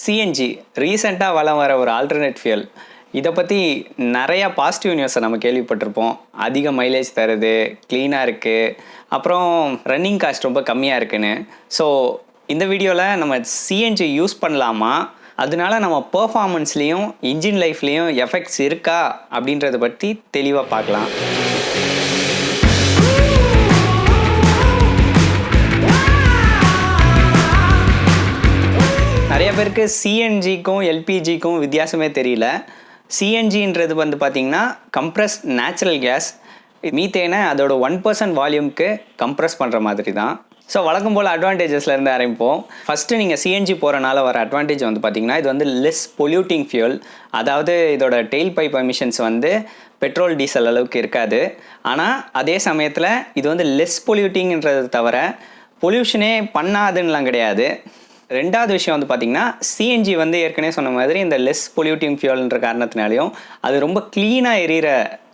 CNG ரீசெண்டாக வளம் வர ஒரு ஆல்டர்னேட் ஃபியூல். இதை பற்றி நிறையா பாசிட்டிவ் நியூஸை நம்ம கேள்விப்பட்டிருப்போம். அதிக மைலேஜ் தருது, க்ளீனாக இருக்குது, அப்புறம் ரன்னிங் காஸ்ட் ரொம்ப கம்மியாக இருக்குன்னு. ஸோ இந்த வீடியோவில் நம்ம சிஎன்ஜி யூஸ் பண்ணலாமா, அதனால நம்ம பெர்ஃபார்மன்ஸ்லேயும் இன்ஜின் லைஃப்லேயும் எஃபெக்ட்ஸ் இருக்கா அப்படின்றத பற்றி தெளிவாக பார்க்கலாம். நிறைய பேருக்கு சிஎன்ஜிக்கும் எல்பிஜிக்கும் வித்தியாசமே தெரியல. சிஎன்ஜின்றது வந்து பார்த்திங்கன்னா கம்ப்ரஸ்ட் நேச்சுரல் கேஸ். மீத்தேனை அதோட 1% வால்யூம்க்கு கம்ப்ரஸ் பண்ணுற மாதிரி தான். ஸோ வழக்கம் போல் அட்வான்டேஜஸ்லேருந்து ஆரம்பிப்போம். ஃபஸ்ட்டு நீங்கள் சிஎன்ஜி போகிறனால வர அட்வான்டேஜ் வந்து பார்த்திங்கன்னா, இது வந்து லெஸ் பொல்யூட்டிங் ஃபியூல். அதாவது இதோட டெயில் பைப் எமிஷன்ஸ் வந்து பெட்ரோல் டீசல் அளவுக்கு இருக்காது. ஆனால் அதே சமயத்தில் இது வந்து லெஸ் பொல்யூட்டிங்கிறது தவிர பொல்யூஷனே பண்ணாதுன்னெலாம் கிடையாது. ரெண்டாவது விஷயம் வந்து பார்த்திங்கன்னா, சிஎன்ஜி வந்து ஏற்கனவே சொன்ன மாதிரி இந்த லெஸ் பொல்யூட்டிங் ஃபியூல்ன்ற காரணத்தினாலையும், அது ரொம்ப க்ளீனாக எரியிற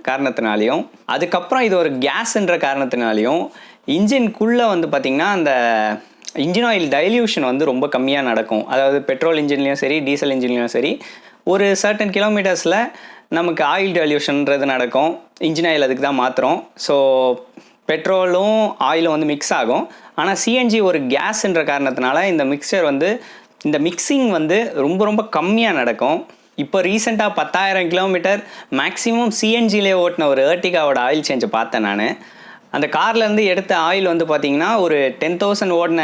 காரணத்தினாலையும், அதுக்கப்புறம் இது ஒரு கேஸ்ன்ற காரணத்தினாலையும் இன்ஜின்குள்ளே வந்து பார்த்திங்கன்னா அந்த இன்ஜின் ஆயில் டைல்யூஷன் வந்து ரொம்ப கம்மியாக நடக்கும். அதாவது பெட்ரோல் இன்ஜின்லேயும் சரி, டீசல் இன்ஜின்லேயும் சரி, ஒரு சர்டன் கிலோமீட்டர்ஸில் நமக்கு ஆயில் டைல்யூஷன்ன்றது நடக்கும். இன்ஜின் ஆயில் அதுக்கு தான் மாற்றுறோம். ஸோ பெட்ரோலும் ஆயிலும் வந்து மிக்ஸ் ஆகும். ஆனால் சிஎன்ஜி ஒரு கேஸ்ன்ற காரணத்தினால இந்த மிக்சர் வந்து இந்த மிக்சிங் வந்து ரொம்ப ரொம்ப கம்மியாக நடக்கும். இப்போ ரீசெண்டாக 10,000 கிலோமீட்டர் மேக்ஸிமம் சிஎன்ஜிலே ஓட்டின ஒரு ஏர்டிகாவோட ஆயில் சேஞ்சை பார்த்தேன் நான். அந்த கார்லேருந்து எடுத்த ஆயில் வந்து பார்த்திங்கன்னா ஒரு 10,000 ஓடின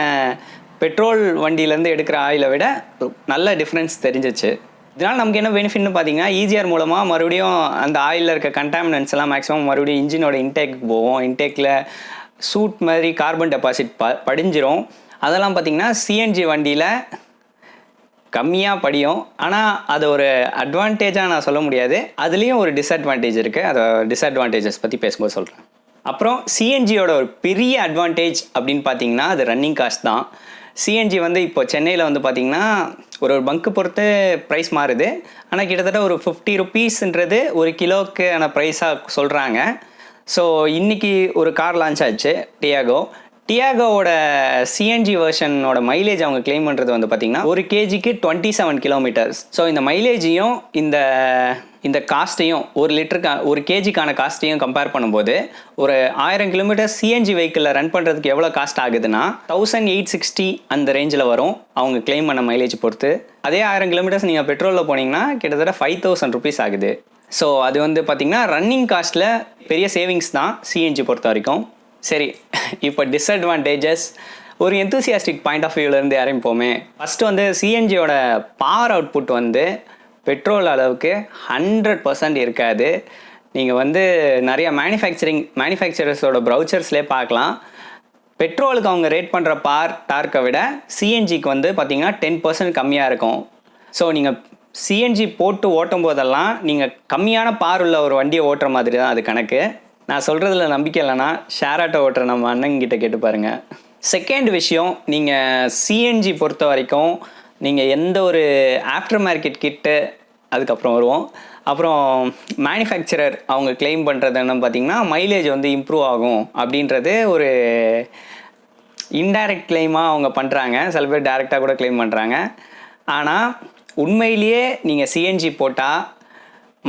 பெட்ரோல் வண்டியிலேருந்து எடுக்கிற ஆயிலை விட நல்ல டிஃப்ரென்ஸ் தெரிஞ்சிச்சு. இதனால் நமக்கு என்ன பெனிஃபிட்னு பார்த்தீங்கன்னா, ஈஸியர் மூலமாக மறுபடியும் அந்த ஆயிலில் இருக்க கண்டாமினன்ட்ஸ் எல்லாம் மேக்ஸிமம் மறுபடியும் இன்ஜினோட இன்டேக்கு போகும். இன்டேக்கில் சூட் மாதிரி கார்பன் டெபாசிட் படிஞ்சிரும். அதெல்லாம் பார்த்திங்கன்னா சிஎன்ஜி வண்டியில் கம்மியாக படியும். ஆனால் அது ஒரு அட்வான்டேஜாக நான் சொல்ல முடியாது. அதுலேயும் ஒரு டிஸ்அட்வான்டேஜ் இருக்குது. அதை டிஸ்அட்வான்டேஜஸ் பற்றி பேசும்போது சொல்கிறேன். அப்புறம் சிஎன்ஜியோட ஒரு பெரிய அட்வான்டேஜ் அப்படின்னு பார்த்தீங்கன்னா அது ரன்னிங் காஸ்ட் தான். சிஎன்ஜி வந்து இப்போ சென்னையில் வந்து பார்த்திங்கன்னா ஒரு பங்க்கு பொறுத்து ப்ரைஸ் மாறுது. ஆனால் கிட்டத்தட்ட ஒரு 50 ருப்பீஸ்ன்றது ஒரு கிலோவுக்கான ப்ரைஸாக சொல்கிறாங்க. ஸோ இன்றைக்கி ஒரு கார் லான்ச் ஆச்சு, டியாகோவோட சிஎன்ஜி வெர்ஷனோட மைலேஜ் அவங்க கிளைம் பண்ணுறது வந்து பார்த்திங்கன்னா ஒரு கேஜிக்கு 27 கிலோமீட்டர்ஸ். ஸோ இந்த மைலேஜையும் இந்த காஸ்ட்டையும் ஒரு கேஜிக்கான காஸ்ட்டையும் கம்பேர் பண்ணும்போது ஒரு 1000 கிலோமீட்டர் சிஎன்ஜி வெஹிக்கிளில் ரன் பண்ணுறதுக்கு எவ்வளோ காஸ்ட் ஆகுதுன்னா 1860 அந்த ரேஞ்சில் வரும் அவங்க கிளைம் பண்ண மைலேஜ் பொறுத்து. அதே 1000 கிலோமீட்டர்ஸ் நீங்கள் பெட்ரோலில் போனீங்கன்னா கிட்டத்தட்ட 5,000 ருபீஸ் ஆகுது. ஸோ அது வந்து பார்த்திங்கன்னா ரன்னிங் காஸ்ட்டில் பெரிய சேவிங்ஸ் தான் சிஎன்ஜி பொறுத்த வரைக்கும். சரி, இப்போ டிஸ்அட்வான்டேஜஸ் ஒரு எந்தூசியாஸ்டிக் பாயிண்ட் ஆஃப் வியூவிலேருந்து ஆரம்பிப்போமே. ஃபஸ்ட்டு வந்து சிஎன்ஜியோட பவர் அவுட்புட் வந்து பெட்ரோல் அளவுக்கு 100% இருக்காது. நீங்கள் வந்து நிறைய மேனுஃபேக்சரர்ஸோட ப்ரௌச்சர்ஸ்லேயே பார்க்கலாம். பெட்ரோலுக்கு அவங்க ரேட் பண்ணுற டார்க்கை விட சிஎன்ஜிக்கு வந்து பார்த்திங்கன்னா 10% கம்மியாக இருக்கும். ஸோ நீங்கள் சிஎன்ஜி போட்டு ஓட்டும் போதெல்லாம் நீங்கள் கம்மியான பார் உள்ள ஒரு வண்டியை ஓட்டுற மாதிரி தான் அது கணக்கு. நான் சொல்கிறதுல நம்பிக்கை இல்லைன்னா ஷேர் ஆட்டோ ஓட்டுற நம்ம அண்ணங்கிட்ட கேட்டு பாருங்கள். செகண்ட் விஷயம், நீங்கள் சிஎன்ஜி பொறுத்த வரைக்கும் நீங்கள் எந்த ஒரு ஆஃப்டர் மார்க்கெட் கிட்டு அதுக்கப்புறம் வருவோம். அப்புறம் மேனுஃபேக்சரர் அவங்க கிளைம் பண்ணுறது என்ன பார்த்திங்கன்னா மைலேஜ் வந்து இம்ப்ரூவ் ஆகும் அப்படின்றது ஒரு இன்டைரக்ட் கிளைமாக அவங்க பண்ணுறாங்க. சில பேர் டைரெக்டாக கூட கிளைம் பண்ணுறாங்க. ஆனால் உண்மையிலேயே நீங்கள் சிஎன்ஜி போட்டால்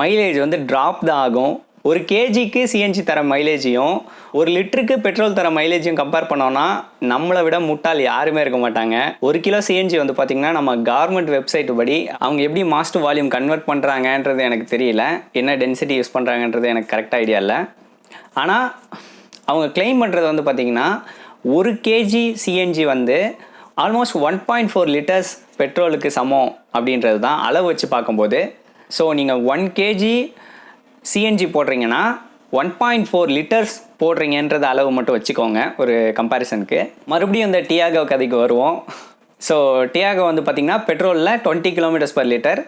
மைலேஜ் வந்து ட்ராப் தான் ஆகும். ஒரு கேஜிக்கு சிஎன்ஜி தர மைலேஜையும் ஒரு லிட்டருக்கு பெட்ரோல் தர மைலேஜையும் கம்பேர் பண்ணோன்னா நம்மளை விட முட்டாள் யாருமே இருக்க மாட்டாங்க. ஒரு கிலோ சிஎன்ஜி வந்து பார்த்திங்கன்னா நம்ம கவர்மெண்ட் வெப்சைட் படி அவங்க எப்படி மாஸ் டு வால்யூம் கன்வெர்ட் பண்ணுறாங்கன்றது எனக்கு தெரியல. என்ன டென்சிட்டி யூஸ் பண்ணுறாங்கன்றது எனக்கு கரெக்டாக ஐடியா இல்லை. ஆனால் அவங்க கிளைம் பண்ணுறது வந்து பார்த்திங்கன்னா ஒரு கேஜி சிஎன்ஜி வந்து ஆல்மோஸ்ட் 1.4 லிட்டர்ஸ் பெட்ரோலுக்கு சமம் அப்படின்றது தான் அளவு வச்சு பார்க்கும்போது. ஸோ நீங்கள் 1 கேஜி சிஎன்ஜி போடுறீங்கன்னா 1.4 லிட்டர்ஸ் போடுறீங்கன்றது அளவு மட்டும் வச்சுக்கோங்க ஒரு கம்பேரிசனுக்கு. மறுபடியும் இந்த டியாகோ கதைக்கு வருவோம். ஸோ டியாகோ வந்து பார்த்திங்கன்னா பெட்ரோலில் 20 கிலோமீட்டர்ஸ் பர் லிட்டர்,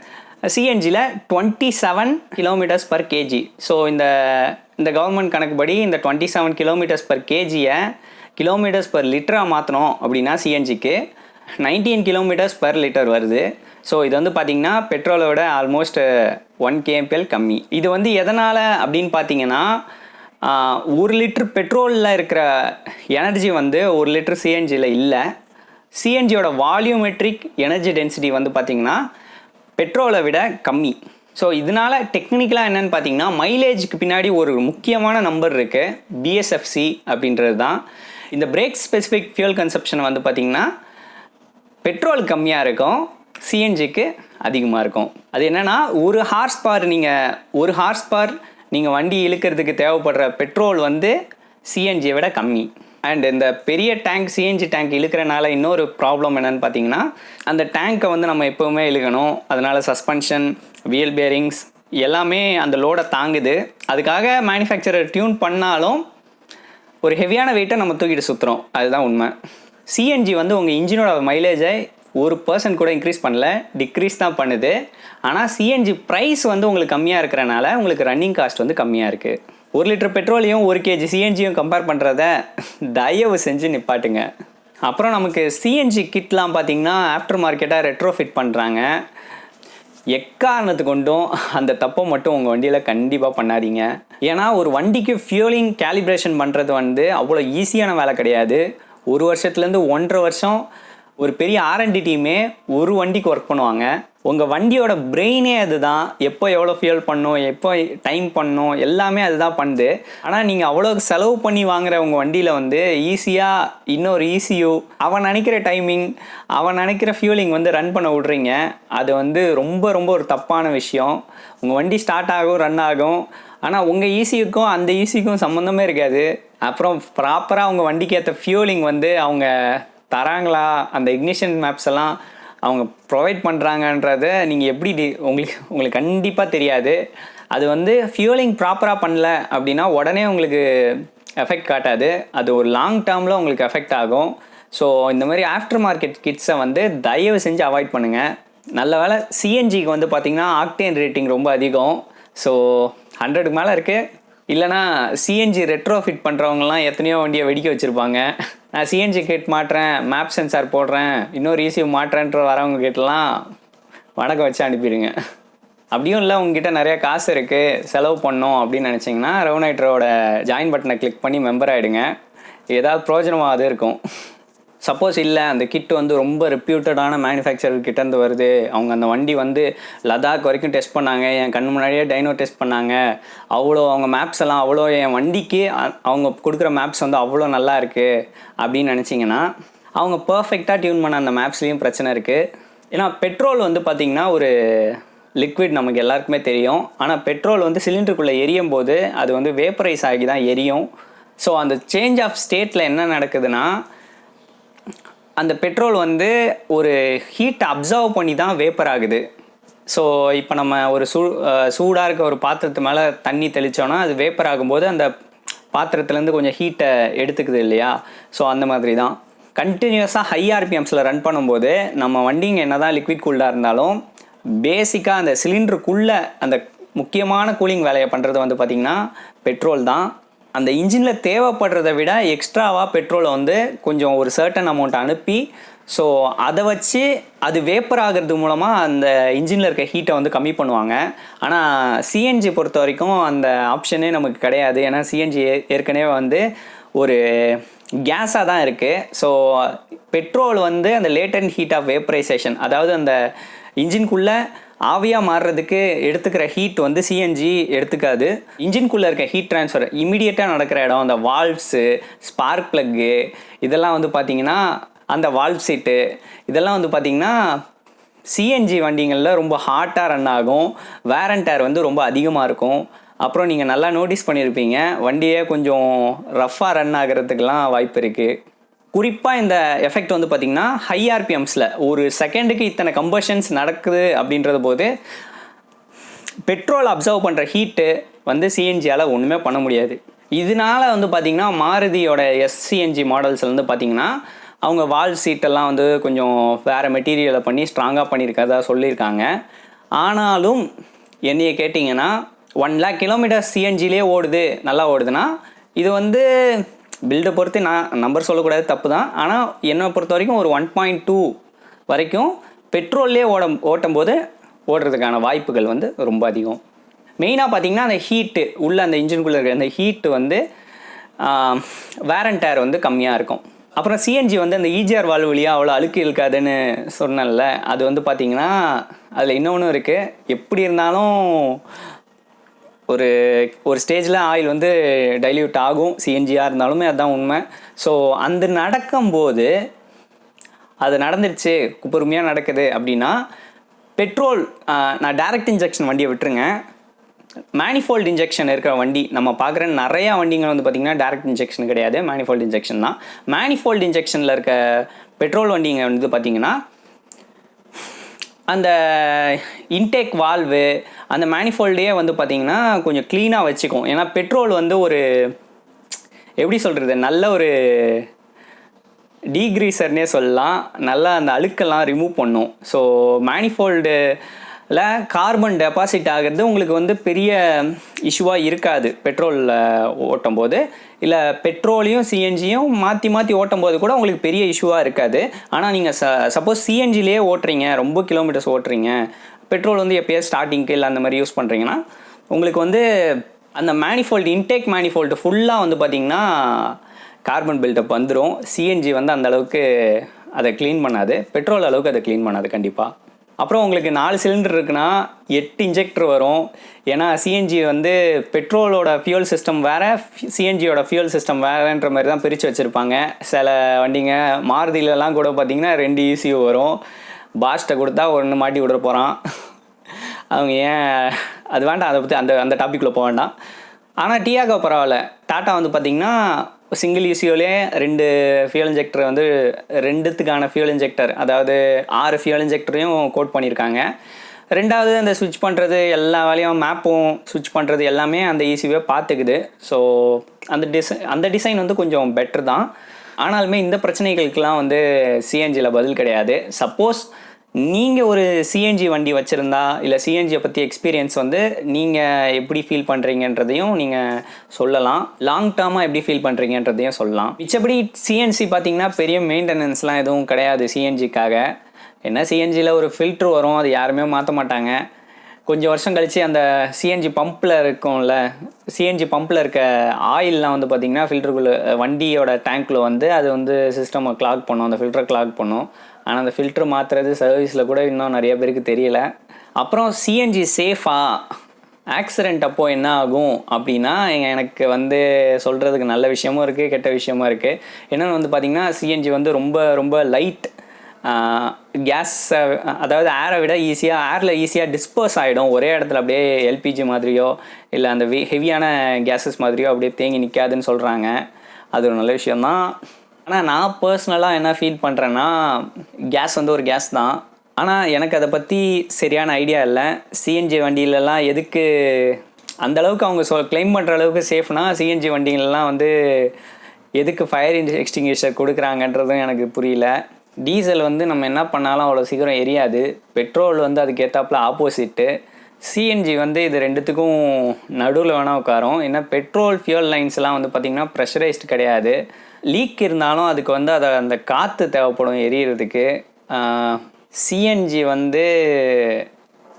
சிஎன்ஜியில் 27 கிலோமீட்டர்ஸ் பர் கேஜி. ஸோ இந்த கவர்மெண்ட் கணக்குப்படி இந்த 27 கிலோமீட்டர்ஸ் பர் கேஜியை கிலோமீட்டர்ஸ் பர் லிட்டராக மாற்றணும் அப்படின்னா சிஎன்ஜிக்கு 19 கிலோமீட்டர்ஸ் பர் லிட்டர் வருது. ஸோ இது வந்து பார்த்திங்கன்னா பெட்ரோலோட ஆல்மோஸ்ட் 1 kmpl கம்மி. இது வந்து எதனால் அப்படின்னு பார்த்தீங்கன்னா ஒரு லிட்டர் பெட்ரோலில் இருக்கிற எனர்ஜி வந்து ஒரு லிட்டர் சிஎன்ஜியில் இல்லை. சிஎன்ஜியோட வால்யூமெட்ரிக் எனர்ஜி டென்சிட்டி வந்து பார்த்திங்கன்னா பெட்ரோலை விட கம்மி. ஸோ இதனால் டெக்னிக்கலாக என்னென்னு பார்த்தீங்கன்னா மைலேஜுக்கு பின்னாடி ஒரு முக்கியமான நம்பர் இருக்குது, பிஎஸ்எஃப்சி அப்படின்றது தான். இந்த பிரேக் ஸ்பெசிஃபிக் ஃபியூல் கன்சப்ஷன் வந்து பார்த்திங்கன்னா பெட்ரோல் கம்மியாக இருக்கும், சிஎன்ஜிக்கு அதிகமாக இருக்கும். அது என்னென்னா ஒரு ஹார்ஸ் பவர் நீங்கள் வண்டி இழுக்கிறதுக்கு தேவைப்படுற பெட்ரோல் வந்து சிஎன்ஜியை விட கம்மி. அண்ட் இந்த பெரிய டேங்க் சிஎன்ஜி டேங்க் இழுக்கிறனால இன்னொரு ப்ராப்ளம் என்னென்னு பார்த்தீங்கன்னா அந்த டேங்க்கை வந்து நம்ம எப்போவுமே இழுக்கணும். அதனால் சஸ்பென்ஷன், வீல் பேரிங்ஸ் எல்லாமே அந்த லோடை தாங்குது. அதுக்காக மேனுஃபேக்சரர் டியூன் பண்ணாலும் ஒரு ஹெவியான வெயிட்டை நம்ம தூக்கிட்டு சுற்றுறோம், அதுதான் உண்மை. சிஎன்ஜி வந்து உங்கள் இன்ஜினோட மைலேஜை 1% கூட இன்க்ரீஸ் பண்ணல, டிக்ரீஸ் தான் பண்ணுது. ஆனால் சிஎன்ஜி ப்ரைஸ் வந்து உங்களுக்கு கம்மியாக இருக்கிறனால உங்களுக்கு ரன்னிங் காஸ்ட் வந்து கம்மியாக இருக்குது. 1 லிட்டர் பெட்ரோலையும் 1 kg சிஎன்ஜியும் கம்பேர் பண்ணுறத தயவு செஞ்சு நிப்பாட்டுங்க. அப்புறம் நமக்கு சிஎன்ஜி கிட்லாம் பார்த்திங்கன்னா ஆஃப்டர் மார்க்கெட்டாக ரெட்ரோஃபிட் பண்ணுறாங்க. எக்காரணத்து கொண்டும் அந்த தப்பை மட்டும் உங்கள் வண்டியில் கண்டிப்பாக பண்ணாதீங்க. ஏன்னா ஒரு வண்டிக்கு ஃபியூலிங் கேலிப்ரேஷன் பண்ணுறது வந்து அவ்வளோ ஈஸியான வேலை கிடையாது. 1 வருஷத்துலேருந்து 1.5 வருஷம் ஒரு பெரிய R&D டீமே ஒரு வண்டிக்கு ஒர்க் பண்ணுவாங்க. உங்கள் வண்டியோட பிரெயினே அதுதான். எப்போ எவ்வளோ ஃபியூல் பண்ணணும், எப்போ டைம் பண்ணணும், எல்லாமே அதுதான் பண்ணுது. ஆனால் நீங்கள் அவ்வளோ செலவு பண்ணி வாங்குகிற உங்கள் வண்டியில் வந்து ஈஸியாக இன்னொரு ECU, அவன் நினைக்கிற டைமிங், அவன் நினைக்கிற ஃபியூலிங் வந்து ரன் பண்ண விட்றீங்க. அது வந்து ரொம்ப ரொம்ப ஒரு தப்பான விஷயம். உங்கள் வண்டி ஸ்டார்ட் ஆகும், ரன் ஆகும், ஆனால் உங்கள் ECUக்கும் அந்த ECUக்கும் சம்மந்தமே இருக்காது. அப்புறம் ப்ராப்பராக உங்கள் வண்டிக்கு ஏற்ற ஃபியூலிங் வந்து அவங்க தராங்களா, அந்த இக்னிஷன் மேப்ஸ் எல்லாம் அவங்க ப்ரொவைட் பண்ணுறாங்கன்றத நீங்கள் எப்படி உங்களுக்கு கண்டிப்பாக தெரியாது. அது வந்து ஃபியூலிங் ப்ராப்பராக பண்ணல அப்படின்னா உடனே உங்களுக்கு எஃபெக்ட் காட்டாது, அது ஒரு லாங் டேர்மில் உங்களுக்கு எஃபெக்ட் ஆகும். ஸோ இந்த மாதிரி ஆஃப்டர் மார்க்கெட் கிட்ஸை வந்து தயவு செஞ்சு அவாய்ட் பண்ணுங்கள். நல்ல வேலை சிஎன்ஜிக்கு வந்து பார்த்திங்கன்னா ஆக்டேன் ரேட்டிங் ரொம்ப அதிகம். ஸோ 100க்கு மேலே இருக்குது. இல்லைனா சிஎன்ஜி ரெட்ரோஃபிட் பண்ணுறவங்கலாம் எத்தனையோ வண்டியை வெடிக்க வச்சுருப்பாங்க. நான் சிஎன்ஜி கிட் மாட்டுறேன், மேப் சென்சார் போடுறேன், இன்னொரு ECU மாட்டுறேன்ற வரவங்க கிட்டலாம் வணக்கம் வச்சு அனுப்பிடுங்க. அப்படியும் இல்லை உங்ககிட்ட நிறையா காசு இருக்குது, செலவு பண்ணோம் அப்படின்னு நினச்சிங்கன்னா ரெவனைட்டரோட ஜாயின் பட்டனை கிளிக் பண்ணி மெம்பர் ஆகிடுங்க. ஏதாவது பிரயோஜனமாக அது இருக்கும். சப்போஸ் இல்லை அந்த கிட் வந்து ரொம்ப ரெப்யூட்டடான மேனுஃபேக்சரர் கிட்டேருந்து வருது, அவங்க அந்த வண்டி வந்து லடாக் வரைக்கும் டெஸ்ட் பண்ணாங்க, என் கண்ணு முன்னாடியே டைனோ டெஸ்ட் பண்ணாங்க, அவ்வளோ அவங்க மேப்ஸ் எல்லாம் அவ்வளோ என் வண்டிக்கு அவங்க கொடுக்குற மேப்ஸ் வந்து அவ்வளோ நல்லா இருக்குது அப்படின்னு நினச்சிங்கன்னா அவங்க பர்ஃபெக்டாக டியூன் பண்ண அந்த மேப்ஸ்லேயும் பிரச்சனை இருக்குது. ஏன்னா பெட்ரோல் வந்து பார்த்திங்கன்னா ஒரு லிக்விட் நமக்கு எல்லாருக்குமே தெரியும். ஆனால் பெட்ரோல் வந்து சிலிண்டருக்குள்ளே எரியும் போது அது வந்து வேப்பரைஸ் ஆகி தான் எரியும். ஸோ அந்த சேஞ்ச் ஆஃப் ஸ்டேட்டில் என்ன நடக்குதுன்னா அந்த பெட்ரோல் வந்து ஒரு ஹீட்டை அப்சர்வ் பண்ணி தான் வேப்பர் ஆகுது. ஸோ இப்போ நம்ம ஒரு சூடாக இருக்க ஒரு பாத்திரத்து மேலே தண்ணி தெளித்தோன்னா அது வேப்பர் ஆகும்போது அந்த பாத்திரத்துலேருந்து கொஞ்சம் ஹீட்டை எடுத்துக்குது இல்லையா? ஸோ அந்த மாதிரி தான் கண்டினியூஸாக ஹை RPMஸில் ரன் பண்ணும்போது நம்ம வண்டிங்க என்ன தான் லிக்விட் கூல்டாக இருந்தாலும் பேசிக்காக அந்த சிலிண்டருக்குள்ளே அந்த முக்கியமான கூலிங் வேலையை பண்ணுறது வந்து பார்த்திங்கன்னா பெட்ரோல் தான். அந்த இன்ஜினில் தேவைப்படுறதை விட எக்ஸ்ட்ராவாக பெட்ரோலை வந்து கொஞ்சம் ஒரு சர்டன் அமௌண்ட் அனுப்பி ஸோ அதை வச்சு அது வேப்பர் ஆகிறது மூலமாக அந்த இன்ஜினில் இருக்க ஹீட்டை வந்து கம்மி பண்ணுவாங்க. ஆனால் சிஎன்ஜி பொறுத்த வரைக்கும் அந்த ஆப்ஷனே நமக்கு கிடையாது. ஏன்னா சிஎன்ஜி ஏற்கனவே வந்து ஒரு கேஸாக தான் இருக்குது. ஸோ பெட்ரோல் வந்து அந்த லேட்டன்ட் ஹீட் ஆஃப் வேப்பரைசேஷன், அதாவது அந்த இன்ஜின்குள்ளே ஆவியாக மாறுறதுக்கு எடுத்துக்கிற ஹீட் வந்து சிஎன்ஜி எடுத்துக்காது. இன்ஜின்குள்ளே இருக்க ஹீட் ட்ரான்ஸ்ஃபர் இமீடியட்டாக நடக்கிற இடம், அந்த வால்வ்ஸு, ஸ்பார்க் ப்ளக்கு, இதெல்லாம் வந்து பார்த்திங்கன்னா அந்த வால்வ் சீட்டு இதெல்லாம் வந்து பார்த்திங்கன்னா சிஎன்ஜி வண்டிங்களில் ரொம்ப ஹாட்டாக ரன் ஆகும். வேர் அண்ட் டேர் வந்து ரொம்ப அதிகமாக இருக்கும். அப்புறம் நீங்கள் நல்லா நோட்டீஸ் பண்ணியிருப்பீங்க, வண்டியே கொஞ்சம் ரஃப்பாக ரன் ஆகிறதுக்கெலாம் வாய்ப்பு இருக்குது. குறிப்பாக இந்த எஃபெக்ட் வந்து பார்த்திங்கன்னா ஹை RPMஸில் ஒரு செகண்டுக்கு இத்தனை கம்பஷன்ஸ் நடக்குது அப்படின்றது போது பெட்ரோல் அப்சர்வ் பண்ணுற ஹீட்டு வந்து சிஎன்ஜியால் ஒன்றுமே பண்ண முடியாது. இதனால் வந்து பார்த்திங்கன்னா மாருதியோட SCNG மாடல்ஸ் வந்து பார்த்திங்கன்னா அவங்க வால்வ் சீட்டெல்லாம் வந்து கொஞ்சம் வேறு மெட்டீரியலை பண்ணி ஸ்ட்ராங்காக பண்ணியிருக்கதா சொல்லியிருக்காங்க. ஆனாலும் என்னையை கேட்டிங்கன்னா 1 lakh கிலோமீட்டர் சிஎன்ஜிலே ஓடுது, நல்லா ஓடுதுன்னா இது வந்து பில்டை பொறுத்து நான் நம்பர் சொல்லக்கூடாது, தப்பு தான். ஆனால் என்னை பொறுத்த வரைக்கும் ஒரு 1.2 வரைக்கும் பெட்ரோல்லே ஓட்டும் போது ஓடுறதுக்கான வாய்ப்புகள் வந்து ரொம்ப அதிகம். மெயினாக பார்த்திங்கன்னா அந்த ஹீட்டு உள்ள அந்த இன்ஜின்குள்ளே இருக்கிற அந்த ஹீட்டு வந்து வேர் அண்ட் டேர் வந்து கம்மியாக இருக்கும். அப்புறம் சிஎன்ஜி வந்து அந்த ஈஜிஆர் வால்வு வழியாக அவ்வளோ அழுக்கு இழுக்காதுன்னு சொன்னேன்ல, அது வந்து பார்த்திங்கன்னா அதில் இன்னொன்று இருக்குது. எப்படி இருந்தாலும் ஒரு ஒரு ஸ்டேஜில் ஆயில் வந்து டைல்யூட் ஆகும், சிஎன்ஜியாக இருந்தாலுமே அதுதான் உண்மை. ஸோ அந்த நடக்கும்போது அது நடந்துருச்சு, பொறுமையாக நடக்குது அப்படின்னா பெட்ரோல், நான் டைரக்ட் இன்ஜெக்ஷன் வண்டியை விட்டுருங்க, மேனிஃபோல்டு இன்ஜெக்ஷன் இருக்கிற வண்டி நம்ம பார்க்குற நிறையா வண்டிகள் வந்து பார்த்திங்கன்னா டைரக்ட் இன்ஜெக்ஷன் கிடையாது, மேனிஃபோல்டு இன்ஜெக்ஷன் தான். மேனிஃபோல்டு இன்ஜெக்ஷனில் இருக்க பெட்ரோல் வண்டிங்க வந்து பார்த்திங்கன்னா அந்த இன்டேக் வால்வு அந்த மேனிஃபோல்டே வந்து பார்த்திங்கன்னா கொஞ்சம் க்ளீனாக வச்சுக்கும். ஏன்னா பெட்ரோல் வந்து ஒரு எப்படி சொல்கிறது, நல்ல ஒரு டீக்ரீசர்னே சொல்லலாம், நல்லா அந்த அழுக்கெல்லாம் ரிமூவ் பண்ணும். ஸோ மேனிஃபோல்டில் கார்பன் டெபாசிட் ஆகிறது உங்களுக்கு வந்து பெரிய இஷ்யூவாக இருக்காது பெட்ரோலில் ஓட்டும் போது. இல்லை பெட்ரோலையும் சிஎன்ஜியும் மாற்றி மாற்றி ஓட்டும் போது கூட உங்களுக்கு பெரிய இஷ்யூவாக இருக்காது. ஆனால் நீங்கள் சப்போஸ் சிஎன்ஜிலேயே ஓட்டுறீங்க, ரொம்ப கிலோமீட்டர்ஸ் ஓட்டுறீங்க, பெட்ரோல் வந்து எப்போயாவது ஸ்டார்டிங்க்கு இல்லை அந்த மாதிரி யூஸ் பண்ணுறீங்கன்னா உங்களுக்கு வந்து அந்த மேனிஃபோல்டு இன்டேக் மேனிஃபோல்டு ஃபுல்லாக வந்து பார்த்திங்கன்னா கார்பன் பில்டப் வந்துடும். சிஎன்ஜி வந்து அந்தளவுக்கு அதை க்ளீன் பண்ணாது, பெட்ரோல் அளவுக்கு அதை க்ளீன் பண்ணாது கண்டிப்பாக. அப்புறம் உங்களுக்கு 4 சிலிண்டர் இருக்குன்னா 8 இன்ஜெக்டர் வரும். ஏன்னா சிஎன்ஜி வந்து பெட்ரோலோட ஃபியூல் சிஸ்டம் வேறு, சிஎன்ஜியோட ஃபியூல் சிஸ்டம் வேறுன்ற மாதிரி தான் பிரித்து வச்சுருப்பாங்க. சில வண்டிங்க மாருதியிலலாம் கூட பார்த்திங்கன்னா 2 ECU வரும். பாஸ்ட்டை கொடுத்தா ஒன்று மாட்டி விட போகிறான். அவங்க ஏன் அது வேண்டாம், அதை பற்றி அந்த டாப்பிக்கில் போக வேண்டாம். ஆனால் டியாகோ பரவாயில்ல. டாட்டா வந்து பார்த்திங்கன்னா சிங்கிள் ECUலே 2 ஃபியூல் இன்ஜெக்டர் வந்து 2த்துக்கான ஃபியூல் இன்ஜெக்டர், அதாவது 6 ஃபியூல் இன்ஜெக்டரையும் கோட் பண்ணியிருக்காங்க. ரெண்டாவது அந்த ஸ்விட்ச் பண்ணுறது எல்லா வேலையும், மேப்பும் ஸ்விட்ச் பண்ணுறது எல்லாமே அந்த ECUவே பார்த்துக்குது. ஸோ அந்த டிசைன் வந்து கொஞ்சம் பெட்ரு தான். ஆனாலுமே இந்த பிரச்சனைகளுக்கெல்லாம் வந்து சிஎன்ஜியில் பதில் கிடையாது. சப்போஸ் நீங்கள் ஒரு சிஎன்ஜி வண்டி வச்சுருந்தா, இல்லை சிஎன்ஜியை பற்றி எக்ஸ்பீரியன்ஸ் வந்து நீங்கள் எப்படி ஃபீல் பண்ணுறீங்கன்றதையும் நீங்கள் சொல்லலாம். லாங் டேர்மாக எப்படி ஃபீல் பண்ணுறீங்கன்றதையும் சொல்லலாம். மிச்சபடி சிஎன்சி பார்த்திங்கன்னா பெரிய மெயின்டெனன்ஸ்லாம் எதுவும் கிடையாது சிஎன்ஜிக்காக. என்ன சிஎன்ஜியில் ஒரு ஃபில்ட்ரு வரும், அது யாருமே மாற்ற மாட்டாங்க. கொஞ்சம் வருஷம் கழித்து அந்த சிஎன்ஜி பம்பில் இருக்கும்ல, சிஎன்ஜி பம்பில் இருக்க ஆயிலெலாம் வந்து பார்த்திங்கன்னா ஃபில்டருக்குள்ளே வண்டியோட டேங்க்கில் வந்து அது வந்து சிஸ்டமை கிளாக் பண்ணும், அந்த ஃபில்டரை கிளாக் பண்ணும். ஆனால் அந்த ஃபில்ட்ரு மாற்றுறது சர்வீஸில் கூட இன்னும் நிறைய பேருக்கு தெரியல. அப்புறம் சிஎன்ஜி சேஃபாக ஆக்சிடெண்ட் அப்போது என்ன ஆகும் அப்படின்னா எனக்கு வந்து சொல்கிறதுக்கு நல்ல விஷயமும் இருக்குது, கெட்ட விஷயமும் இருக்குது. என்னென்னு வந்து பார்த்திங்கன்னா சிஎன்ஜி வந்து ரொம்ப ரொம்ப லைட் கேஸை, அதாவது ஏரை விட ஏரில் ஈஸியாக டிஸ்பர்ஸ் ஆகிடும். ஒரே இடத்துல அப்படியே எல்பிஜி மாதிரியோ இல்லை அந்த ஹெவியான கேஸஸ் மாதிரியோ அப்படியே தேங்கி நிற்காதுன்னு சொல்கிறாங்க. அது ஒரு நல்ல விஷயந்தான். ஆனால் நான் பர்சனலாக என்ன ஃபீல் பண்ணுறேன்னா, கேஸ் வந்து ஒரு கேஸ் தான். ஆனால் எனக்கு அதை பற்றி சரியான ஐடியா இல்லை. சிஎன்ஜி வண்டியிலலாம் எதுக்கு அந்தளவுக்கு அவங்க கிளைம் பண்ணுற அளவுக்கு சேஃப்னா, சிஎன்ஜி வண்டிகளெலாம் வந்து எதுக்கு ஃபயர் எக்ஸ்டிங்விஷர் கொடுக்குறாங்கன்றதும் எனக்கு புரியல. டீசல் வந்து நம்ம என்ன பண்ணாலும் அவ்வளோ சீக்கிரம் எரியாது. பெட்ரோல் வந்து அதுக்கு ஏற்றாப்புல ஆப்போசிட்டு. சிஎன்ஜி வந்து இது ரெண்டுத்துக்கும் நடுவில் வேணால் உட்காரும். ஏன்னா பெட்ரோல் ஃபியூல் லைன்ஸ்லாம் வந்து பார்த்திங்கன்னா ப்ரெஷரைஸ்டு கிடையாது. லீக் இருந்தாலும் அதுக்கு வந்து அந்த காற்று தேவைப்படும் எரியறதுக்கு. சிஎன்ஜி வந்து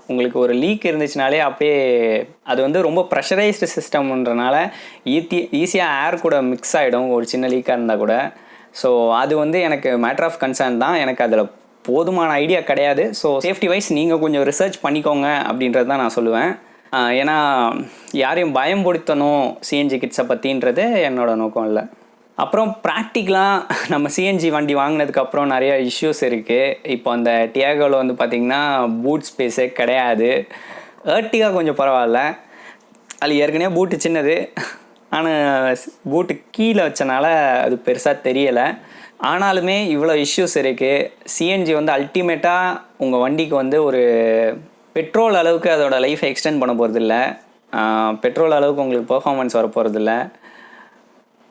உங்களுக்கு ஒரு லீக் இருந்துச்சுனாலே அப்படியே அது வந்து ரொம்ப ப்ரெஷரைஸ்டு சிஸ்டம்ன்றனால ஈஸியாக ஏர் கூட மிக்ஸ் ஆகிடும் ஒரு சின்ன லீக்காக இருந்தால் கூட. ஸோ அது வந்து எனக்கு மேட்டர் ஆஃப் கன்சர்ன் தான். எனக்கு அதில் போதுமான ஐடியா கிடையாது. ஸோ சேஃப்டி வைஸ் நீங்கள் கொஞ்சம் ரிசர்ச் பண்ணிக்கோங்க அப்படின்றது தான் நான் சொல்லுவேன். ஏன்னா யாரையும் பயம்படுத்தணும் சிஎன்ஜி கிட்ஸை பற்றின்றது என்னோடய நோக்கம் இல்லை. அப்புறம் ப்ராக்டிக்கலாக நம்ம சிஎன்ஜி வண்டி வாங்கினதுக்கப்புறம் நிறைய இஷ்யூஸ் இருக்குது. இப்போ அந்த டியாகோவில் வந்து பார்த்திங்கன்னா பூட் ஸ்பேஸே கிடையாது. ஏர்டிகா கொஞ்சம் பரவாயில்ல, அது ஏற்கனவே பூட்டு சின்னது, ஆனால் பூட்டு கீழே வச்சனால அது பெருசாக தெரியலை. ஆனாலுமே இவ்வளோ இஷ்யூஸ் இருக்குது. சிஎன்ஜி வந்து அல்டிமேட்டாக உங்கள் வண்டிக்கு வந்து ஒரு பெட்ரோல் அளவுக்கு அதோட லைஃப்பை எக்ஸ்டெண்ட் பண்ண போகிறதில்ல, பெட்ரோல் அளவுக்கு உங்களுக்கு பெர்ஃபார்மன்ஸ் வர போகிறதில்ல.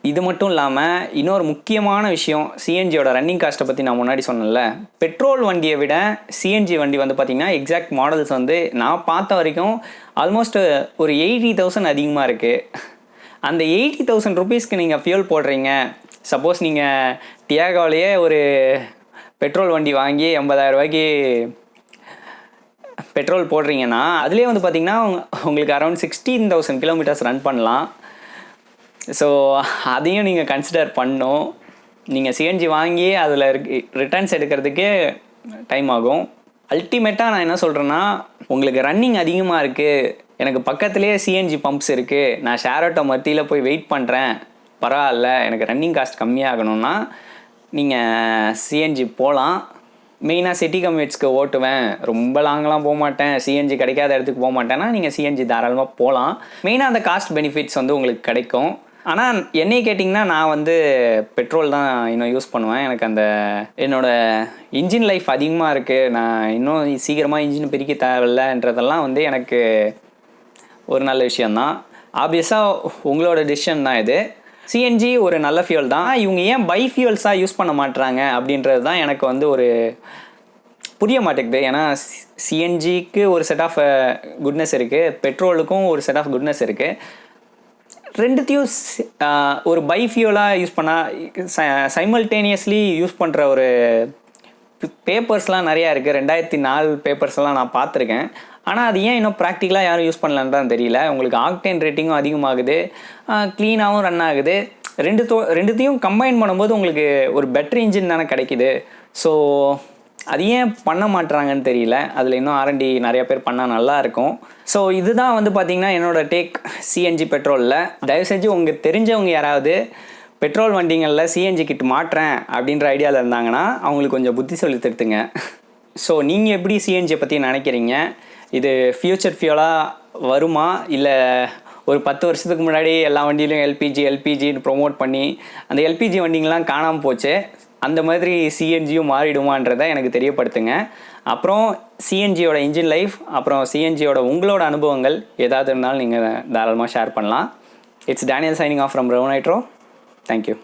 இது மட்டும் இல்லாமல் இன்னொரு முக்கியமான விஷயம், சிஎன்ஜியோட ரன்னிங் காஸ்ட்டை பற்றி நான் முன்னாடி சொன்னேன்ல, பெட்ரோல் வண்டியை விட சிஎன்ஜி வண்டி வந்து பார்த்திங்கன்னா எக்ஸாக்ட் மாடல்ஸ் வந்து நான் பார்த்த வரைக்கும் ஆல்மோஸ்ட் ஒரு 80,000 அதிகமாக இருக்குது. அந்த 80,000 ருபீஸ்க்கு நீங்கள் ஃபியூல் போடுறீங்க. சப்போஸ் நீங்கள் டியாகோவிலேயே ஒரு பெட்ரோல் வண்டி வாங்கி 80,000 ரூபாய்க்கு பெட்ரோல் போடுறீங்கன்னா அதுலேயே வந்து பார்த்திங்கன்னா உங்களுக்கு அரௌண்ட் 16,000 கிலோமீட்டர்ஸ் ரன் பண்ணலாம். ஸோ அதையும் நீங்கள் கன்சிடர் பண்ணணும். நீங்கள் சிஎன்ஜி வாங்கி அதில் ரிட்டர்ன்ஸ் எடுக்கிறதுக்கே டைம் ஆகும். அல்டிமேட்டாக நான் என்ன சொல்கிறேன்னா, உங்களுக்கு ரன்னிங் அதிகமாக இருக்குது, எனக்கு பக்கத்துலேயே சிஎன்ஜி பம்ப்ஸ் இருக்குது, நான் ஷேர் ஆட்டோ மத்தியில் போய் வெயிட் பண்ணுறேன், பரவாயில்ல எனக்கு ரன்னிங் காஸ்ட் கம்மியாகணும்னா நீங்கள் சிஎன்ஜி போகலாம். மெயினாக சிட்டி கம்யூட்ஸ்க்கு ஓட்டுவேன், ரொம்ப லாங்கெலாம் போக மாட்டேன், சிஎன்ஜி கிடைக்காத இடத்துக்கு போக மாட்டேன்னா நீங்கள் சிஎன்ஜி தாராளமாக போகலாம். மெயினாக அந்த காஸ்ட் பெனிஃபிட்ஸ் வந்து உங்களுக்கு கிடைக்கும். ஆனால் என்னை கேட்டிங்கன்னா நான் வந்து பெட்ரோல் தான் இன்னும் யூஸ் பண்ணுவேன். எனக்கு அந்த என்னோடய இன்ஜின் லைஃப் அதிகமாக இருக்குது, நான் இன்னும் சீக்கிரமாக இன்ஜின் பிரிக்க தேவையில்லைன்றதெல்லாம் வந்து எனக்கு ஒரு நல்ல விஷயந்தான். ஆப்வியஸாக உங்களோட டிசிஷன் தான் இது. சிஎன்ஜி ஒரு நல்ல ஃபியூல் தான். இவங்க ஏன் பை ஃபியூல்ஸாக யூஸ் பண்ண மாட்டுறாங்க அப்படின்றது தான் எனக்கு வந்து ஒரு புரிய மாட்டேங்குது. ஏன்னா சிஎன்ஜிக்கு ஒரு செட் ஆஃப் குட்னஸ் இருக்குது, பெட்ரோலுக்கும் ஒரு செட் ஆஃப் குட்னஸ் இருக்குது. ரெண்டுத்தையும் ஒரு பை ஃபியூலாக யூஸ் பண்ணால் சைமல்டேனியஸ்லி யூஸ் பண்ணுற ஒரு பேப்பர்ஸ்லாம் நிறையா இருக்குது. 2004 பேப்பர்ஸ்லாம் நான் பார்த்துருக்கேன். ஆனால் அது ஏன் இன்னும் ப்ராக்டிக்கலாக யாரும் யூஸ் பண்ணலான்னு தான் தெரியல. உங்களுக்கு ஆக்டேன் ரேட்டிங்கும் அதிகமாகுது, க்ளீனாகவும் ரன் ஆகுது. ரெண்டுத்தையும் கம்பைன் பண்ணும்போது உங்களுக்கு ஒரு பெட்டர் இன்ஜின் தானே கிடைக்கிது. ஸோ அது ஏன் பண்ண மாட்டுறாங்கன்னு தெரியல. அதில் இன்னும் R&D நிறையா பேர் பண்ணால் நல்லாயிருக்கும். ஸோ இதுதான் வந்து பார்த்திங்கன்னா என்னோடய டேக் சிஎன்ஜி பெட்ரோலில். தயவு செஞ்சு உங்களுக்கு தெரிஞ்சவங்க யாராவது பெட்ரோல் வண்டிங்களில் சிஎன்ஜி கிட் மாட்டுறேன் அப்படின்ற ஐடியாவில் இருந்தாங்கன்னா அவங்களுக்கு கொஞ்சம் புத்தி சொல்லி தருத்துங்க. ஸோ நீங்கள் எப்படி சிஎன்ஜியை பற்றி நினைக்கிறீங்க? இது ஃப்யூச்சர் ஃபியூலாக வருமா, இல்லை ஒரு 10 வருஷத்துக்கு முன்னாடி எல்லா வண்டியிலையும் எல்பிஜின்னு ப்ரொமோட் பண்ணி அந்த எல்பிஜி வண்டிங்கெலாம் காணாமல் போச்சு, அந்த மாதிரி சிஎன்ஜியும் மாறிடுமான்றதை எனக்கு தெரியப்படுத்துங்க. அப்புறம் சிஎன்ஜியோட இன்ஜின் லைஃப், அப்புறம் சிஎன்ஜியோட உங்களோட அனுபவங்கள் ஏதாவது இருந்தாலும் நீங்கள் தாராளமாக ஷேர் பண்ணலாம். It's Daniel signing off from rev nitro. Thank you.